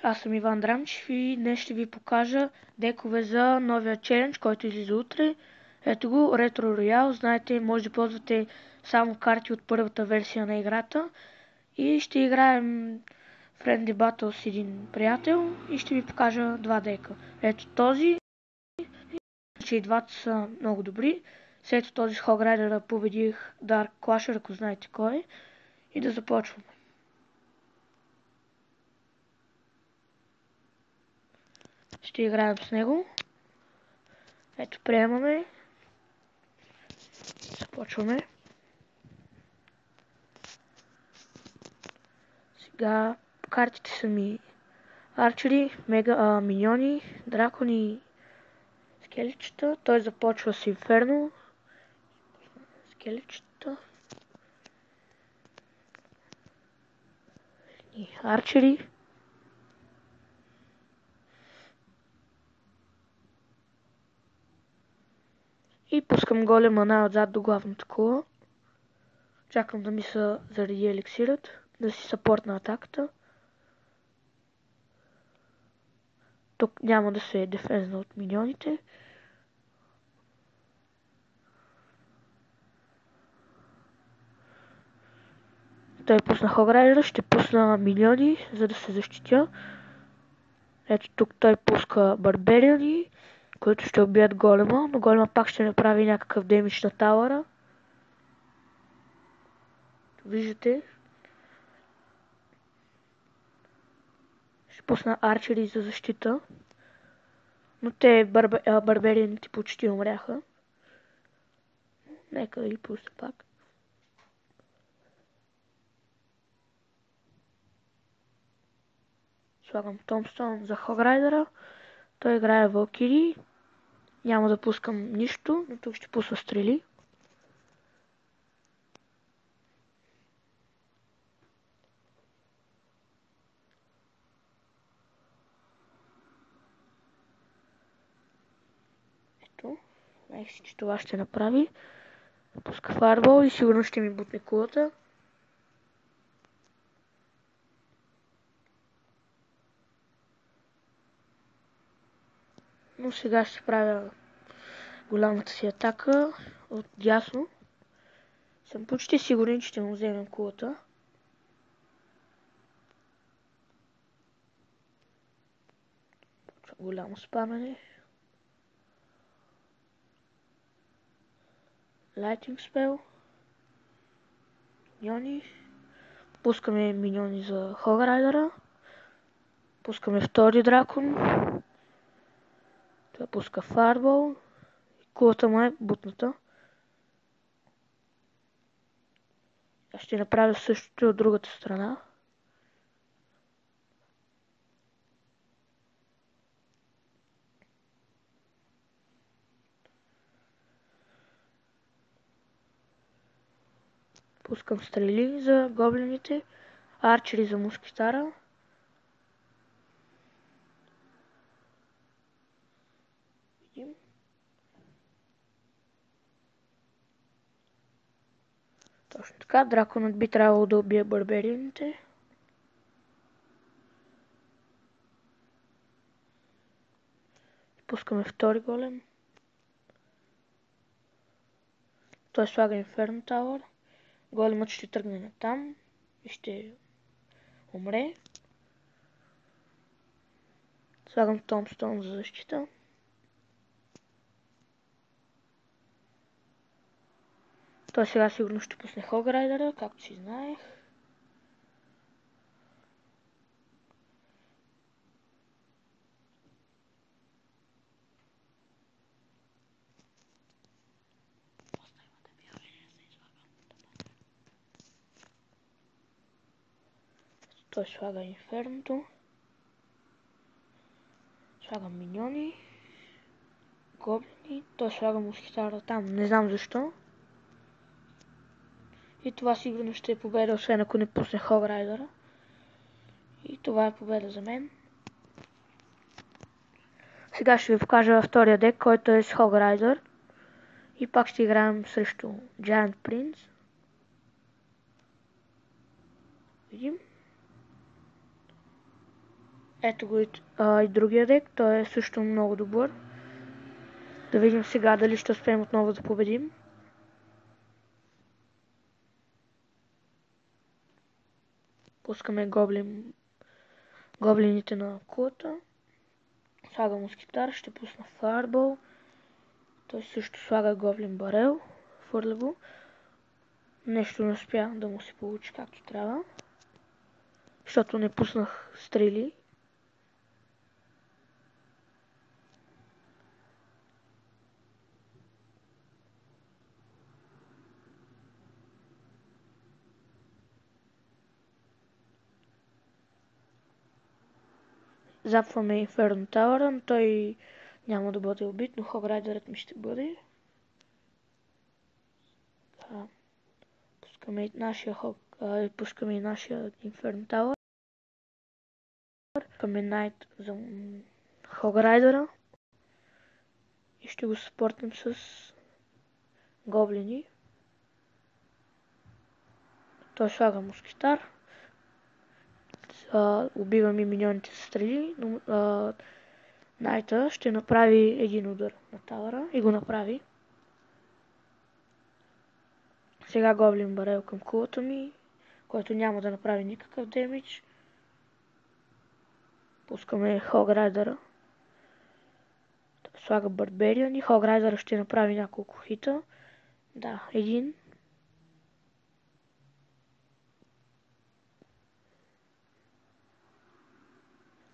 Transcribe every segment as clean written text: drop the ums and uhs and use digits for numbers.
аз съм Иван Драмчев и днес ще ви покажа декове за новия челендж, който излиза утре. Ето го, Retro Royale. Знаете, може да ползвате само карти от първата версия на играта. И ще играем Friendly Battle с един приятел и ще ви покажа два дека. Ето този, че и двата са много добри. След този с Hog Rider победих Dark Clasher, ако знаете кой е. И да започваме. Ще играем с него. Ето, приемаме. Започваме. Сега картите са ми арчери, миньони, дракони, скелетчета. Той започва с инферно. Скелетчета. И арчери. И пускам голема най-отзад до главната кола. Чакам да ми се зареди еликсират, да си съпортна атаката. Тук няма да се дефензна от миньоните. Той пусна Hog Rider, ще пусна миньони, за да се защитя. Ето тук той пуска барбериани, които ще убият голема, но голема пак ще направи някакъв демидж на тауъра. Виждате. Ще пусна арчери за защита. Но те барберианите почти умряха. Нека да ги пусна пак. Слагам Томстон за Hog Rider. Той играе Валкири. Няма да пускам нищо, но тук ще пусна стрели. Ето. Знаех си, че това ще направи. Пуска фарбол и сигурно ще ми бутне кулата. Но сега ще правя голямата си атака от дясно. Съм почти сигурен, че ще му вземем кулата. Почва голямо спамене. Lighting spell. Миньони. Пускаме миньони за Hog Rider. Пускаме втори дракон. Той пуска фарбол. Кулата му е бутната. Аз ще направя същото от другата страна. Пускам стрели за гоблините. Арчери за мускитара. Видим. Точно така, драконът би трябвало да убие барберианите. Пускаме втори голем. Той слага Inferno Tower. Големът ще тръгне на там и ще умре. Слагам Томстон за защита. Той сега сигурно ще пусне Hog Rider, както си знаех. Той слага инферното. Слагам миньони. Гоблини. Той слага мускитара там. Не знам защо. И това сигурно ще е победа, освен ако не пусне Hog Rider. И това е победа за мен. Сега ще ви покажа втория дек, който е с Hog Rider. И пак ще играем срещу Giant Prince. Видим. Ето го и другия дек, той е също много добър. Да видим сега дали ще успеем отново да победим. Пускаме гоблините на кулата. Слага мускитар, ще пусна фаербол. Той също слага гоблин барел. Фърля го. Нещо не успя да му се получи както трябва. Защото не пуснах стрели. Запваме Инферно Тауъра, но той няма да бъде убит, но Хограйдерът ми ще бъде. Пускаме и нашия Инферно Тауър. Пускаме Найт за Хограйдера. И ще го съпортим с гоблини. Той слага мускитар. Убивам и миньоните с стрели, но Найта ще направи един удар на Тауъра и го направи. Сега гоблин барел към кулата ми, който няма да направи никакъв демидж. Пускаме Хограйдера. Слага Барбериан и Хограйдера ще направи няколко хита. Да, един.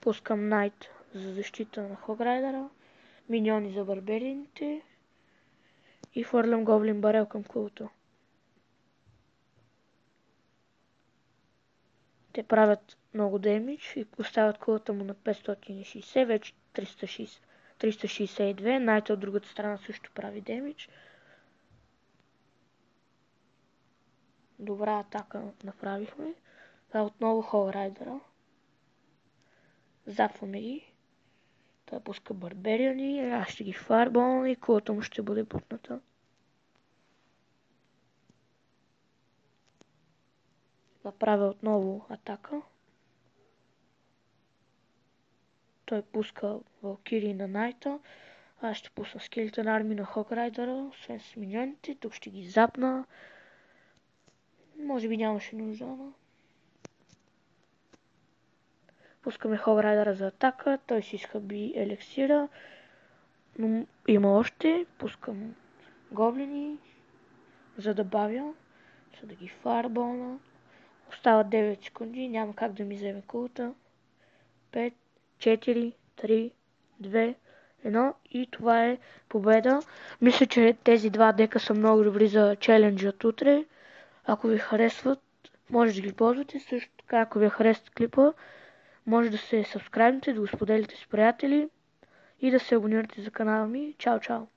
Пускам Найт за защита на Хограйдера. Миньони за Барберианите. И фърлям гоблин барел към кулата. Те правят много демидж и поставят кулата му на 560, вече 362. Найта от другата страна също прави демидж. Добра атака направихме. Това отново Хограйдера. Запваме ги. Той пуска Барбериани, аз ще ги фарболна и кулата му ще бъде путната. Направя отново атака. Той пуска Валкири на Найта. Аз ще пусна Скелетен арми на Хограйдера, освен с миньоните. Тук ще ги запна. Може би нямаше нужда, но... Пускаме Хограйдера за атака. Той си изхъби елексира. Но има още. Пускам гоблини, за да бавя. За да ги фарболна. Остават 9 секунди. Няма как да ми вземе кулата. 5, 4, 3, 2, 1 и това е победа. Мисля, че тези два дека са много добри за челенджът утре. Ако ви харесват, може да ги ползвате. Също така, ако ви харесват клипа, може да се сабскрайбнете, да го споделите с приятели и да се абонирате за канала ми. Чао, чао!